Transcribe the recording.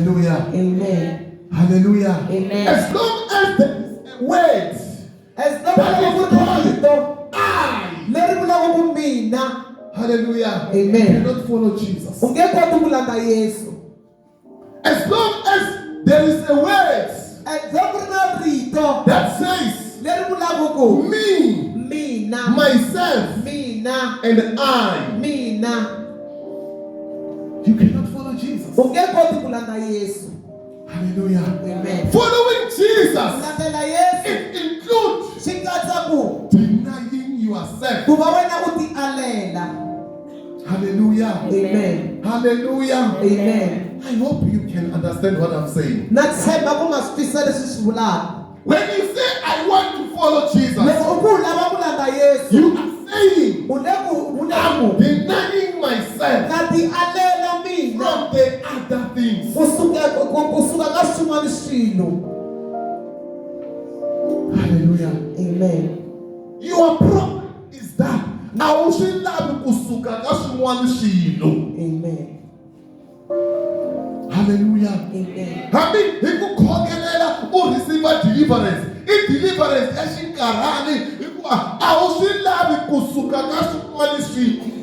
Hallelujah. Amen. Hallelujah. Amen. As long as there is a word, As long that is as called I. Hallelujah. Amen. You cannot follow Jesus. As long as there is a word that says me, myself, and I, you cannot follow Jesus. Hallelujah. Amen. Following Jesus, it includes denying yourself. Hallelujah. Amen. Hallelujah. Amen. I hope you can understand what I'm saying. When you say I want to follow Jesus, you are saying I'm denying myself from the other things. Hallelujah. Amen. Your problem is that I should love kusuka kasumwani shilo. Amen. Hallelujah. Amen. I mean, he could call Gelela or receive a deliverance. In deliverance, Eshin Karani, I should love kusuka kasumwani shilo.